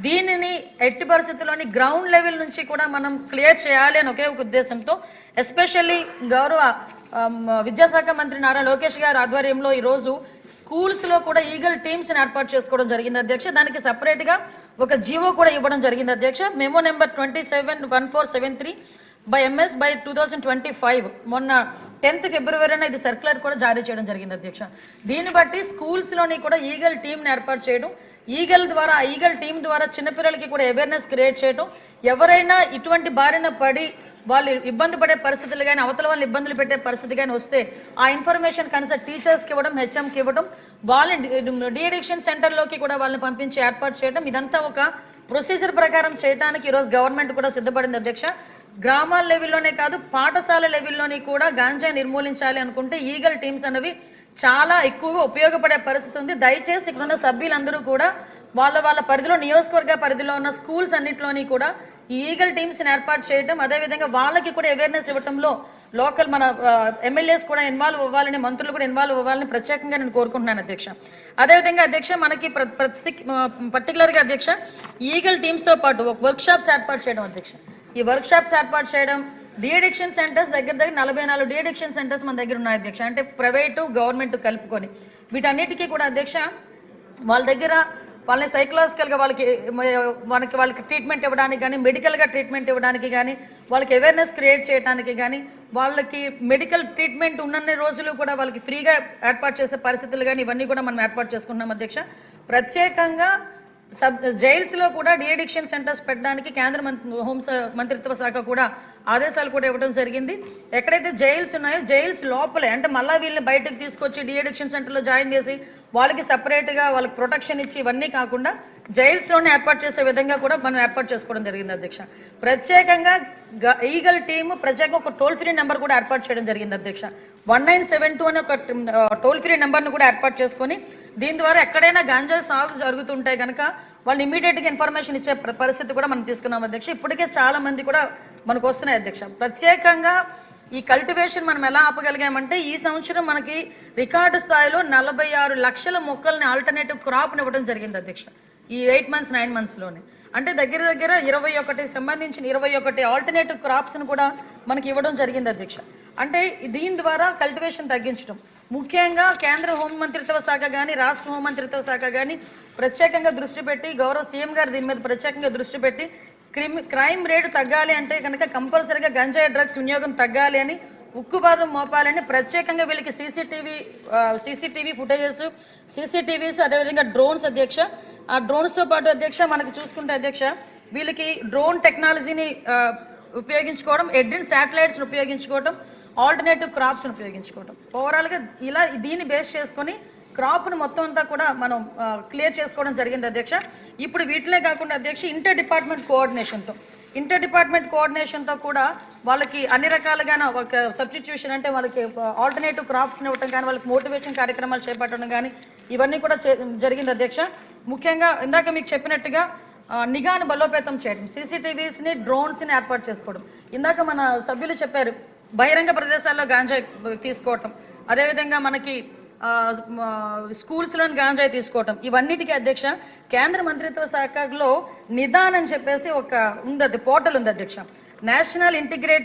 దీనిని ఎట్టి పరిస్థితుల్లోని ground level నుంచి కూడా మనం క్లియర్ చేయాలి అని ఒకే ఒక ఉద్దేశంతో ఎస్పెషల్లీ గౌరవ విద్యాశాఖ మంత్రి నారా లోకేష్ గారి ఆధ్వర్యంలో ఈరోజు స్కూల్స్లో కూడా ఈగల్ టీమ్స్ని ఏర్పాటు చేసుకోవడం జరిగింది అధ్యక్ష. దానికి సపరేట్గా ఒక జీవో కూడా ఇవ్వడం జరిగింది అధ్యక్ష. Memo number 271473 by MS by 2025 మొన్న 10th ఫిబ్రవరిన ఇది సర్క్యులర్ కూడా జారీ చేయడం జరిగింది అధ్యక్ష. దీన్ని బట్టి స్కూల్స్లోని కూడా ఈగల్ టీంని ఏర్పాటు చేయడం, ఈగల్ టీం ద్వారా చిన్నపిల్లలకి కూడా అవేర్నెస్ క్రియేట్ చేయడం, ఎవరైనా ఇటువంటి బారిన పడి వాళ్ళు ఇబ్బంది పడే పరిస్థితులు కానీ అవతల వాళ్ళు ఇబ్బందులు పెట్టే పరిస్థితి కానీ వస్తే ఆ ఇన్ఫర్మేషన్ కనీసం టీచర్స్కి ఇవ్వడం, హెచ్ఎంకి ఇవ్వడం, వాళ్ళని డీఅడిక్షన్ సెంటర్లోకి కూడా వాళ్ళని పంపించి ఏర్పాటు చేయడం, ఇదంతా ఒక ప్రొసీజర్ ప్రకారం చేయడానికి ఈరోజు గవర్నమెంట్ కూడా సిద్ధపడింది అధ్యక్ష. గ్రామాల లెవెల్లోనే కాదు పాఠశాల లెవెల్లోని కూడా గాంజా నిర్మూలించాలి అనుకుంటే ఈగల్ టీమ్స్ అనేవి చాలా ఎక్కువగా ఉపయోగపడే పరిస్థితి ఉంది. దయచేసి ఇక్కడ ఉన్న సభ్యులందరూ కూడా వాళ్ళ పరిధిలో నియోజకవర్గ పరిధిలో ఉన్న స్కూల్స్ అన్నింటిలోని కూడా ఈ ఈగల్ టీమ్స్ని ఏర్పాటు చేయడం, అదేవిధంగా వాళ్ళకి కూడా అవేర్నెస్ ఇవ్వడంలో లోకల్ మన ఎమ్మెల్యేస్ కూడా ఇన్వాల్వ్ అవ్వాలని, మంత్రులు కూడా ఇన్వాల్వ్ అవ్వాలని ప్రత్యేకంగా నేను కోరుకుంటున్నాను అధ్యక్ష. అదేవిధంగా అధ్యక్ష మనకి పర్టికులర్గా అధ్యక్ష ఈగల్ టీమ్స్తో పాటు ఒక వర్క్షాప్స్ ఏర్పాటు చేయడం అధ్యక్ష. ఈ వర్క్షాప్స్ ఏర్పాటు చేయడం, డీఅడిక్షన్ సెంటర్స్ దగ్గర 44 డీఅడిక్షన్ సెంటర్స్ మన దగ్గర ఉన్నాయి అధ్యక్ష. అంటే ప్రైవేటు గవర్నమెంట్ కలుపుకొని వీటన్నిటికీ కూడా అధ్యక్ష వాళ్ళ దగ్గర వాళ్ళని సైకలాజికల్గా వాళ్ళకి ట్రీట్మెంట్ ఇవ్వడానికి కానీ, మెడికల్గా ట్రీట్మెంట్ ఇవ్వడానికి కానీ, వాళ్ళకి అవేర్నెస్ క్రియేట్ చేయడానికి కానీ, వాళ్ళకి మెడికల్ ట్రీట్మెంట్ ఉన్నన్ని రోజులు కూడా వాళ్ళకి ఫ్రీగా ఏర్పాటు చేసే పరిస్థితులు కానీ ఇవన్నీ కూడా మనం ఏర్పాటు చేసుకుంటున్నాం అధ్యక్ష. ప్రత్యేకంగా జైల్స్లో కూడా డీఅడిక్షన్ సెంటర్స్ పెట్టడానికి కేంద్ర మంత్రిత్వ శాఖ కూడా ఆదేశాలు కూడా ఇవ్వడం జరిగింది. ఎక్కడైతే జైల్స్ ఉన్నాయో జైల్స్ లోపలే అంటే మళ్ళీ వీళ్ళని బయటకు తీసుకొచ్చి డీఅడిక్షన్ సెంటర్లో జాయిన్ చేసి వాళ్ళకి సపరేట్గా వాళ్ళకి ప్రొటెక్షన్ ఇచ్చి ఇవన్నీ కాకుండా జైల్స్లోనే ఏర్పాటు చేసే విధంగా కూడా మనం ఏర్పాటు చేసుకోవడం జరిగింది అధ్యక్ష. ప్రత్యేకంగా ఈగల్ టీమ్ ప్రత్యేకంగా ఒక టోల్ ఫ్రీ నెంబర్ కూడా ఏర్పాటు చేయడం జరిగింది అధ్యక్ష. 1972 అనే ఒక టోల్ ఫ్రీ నెంబర్ను కూడా ఏర్పాటు చేసుకొని దీని ద్వారా ఎక్కడైనా గాంజా సాగు జరుగుతుంటే కనుక వాళ్ళు ఇమీడియట్గా ఇన్ఫర్మేషన్ ఇచ్చే పరిస్థితి కూడా మనం తీసుకున్నాం అధ్యక్ష. ఇప్పటికే చాలా మంది కూడా మనకు వస్తున్నాయి అధ్యక్ష. ప్రత్యేకంగా ఈ కల్టివేషన్ మనం ఎలా ఆపగలిగామంటే ఈ సంవత్సరం మనకి రికార్డు స్థాయిలో 46 లక్షల మొక్కల్ని ఆల్టర్నేటివ్ క్రాప్ని ఇవ్వడం జరిగింది అధ్యక్ష. ఈ 8 months 9 monthsలోనే అంటే దగ్గర 21 సంబంధించిన 21 ఆల్టర్నేటివ్ క్రాప్స్ను కూడా మనకి ఇవ్వడం జరిగింది అధ్యక్ష. అంటే దీని ద్వారా కల్టివేషన్ తగ్గించడం, ముఖ్యంగా కేంద్ర హోంమంత్రిత్వ శాఖ కానీ రాష్ట్ర హోంమంత్రిత్వ శాఖ కానీ ప్రత్యేకంగా దృష్టి పెట్టి గౌరవ సీఎం గారు దీని మీద ప్రత్యేకంగా దృష్టి పెట్టి క్రైమ్ రేటు తగ్గాలి అంటే కనుక కంపల్సరీగా గంజాయి డ్రగ్స్ వినియోగం తగ్గాలి అని ఉక్కుపాదం మోపాలని ప్రత్యేకంగా వీళ్ళకి సీసీటీవీ ఫుటేజెస్, సీసీటీవీస్, అదేవిధంగా డ్రోన్స్ అధ్యక్ష. ఆ డ్రోన్స్తో పాటు అధ్యక్ష మనకి చూసుకుంటే అధ్యక్ష వీళ్ళకి డ్రోన్ టెక్నాలజీని ఉపయోగించుకోవడం, ఎడ్రిన్ శాటిలైట్స్ని ఉపయోగించుకోవడం, ఆల్టర్నేటివ్ క్రాప్స్ని ఉపయోగించుకోవడం, ఓవరాల్గా ఇలా దీన్ని బేస్ చేసుకొని క్రాప్ను మొత్తం అంతా కూడా మనం క్లియర్ చేసుకోవడం జరిగింది అధ్యక్ష. ఇప్పుడు వీటినే కాకుండా అధ్యక్ష ఇంటర్ డిపార్ట్మెంట్ కోఆర్డినేషన్తో కూడా వాళ్ళకి అన్ని రకాలుగా ఒక సబ్స్టిట్యూషన్ అంటే వాళ్ళకి ఆల్టర్నేటివ్ క్రాప్స్ని ఇవ్వడం కానీ, వాళ్ళకి మోటివేషన్ కార్యక్రమాలు చేపట్టడం కానీ ఇవన్నీ కూడా జరిగింది అధ్యక్ష. ముఖ్యంగా ఇందాక మీకు చెప్పినట్టుగా నిఘాను బలోపేతం చేయడం, సీసీటీవీస్ని, డ్రోన్స్ని ఏర్పాటు చేసుకోవడం, ఇందాక మన సభ్యులు చెప్పారు బహిరంగ ప్రదేశాల్లో గాంజాయి తీసుకోవటం, అదేవిధంగా మనకి స్కూల్స్లోని గాంజాయి తీసుకోవటం, ఇవన్నిటికీ అధ్యక్ష కేంద్ర మంత్రిత్వ శాఖలో నిదాన్ అని చెప్పేసి ఒక ఉంది, పోర్టల్ ఉంది అధ్యక్ష. National integrated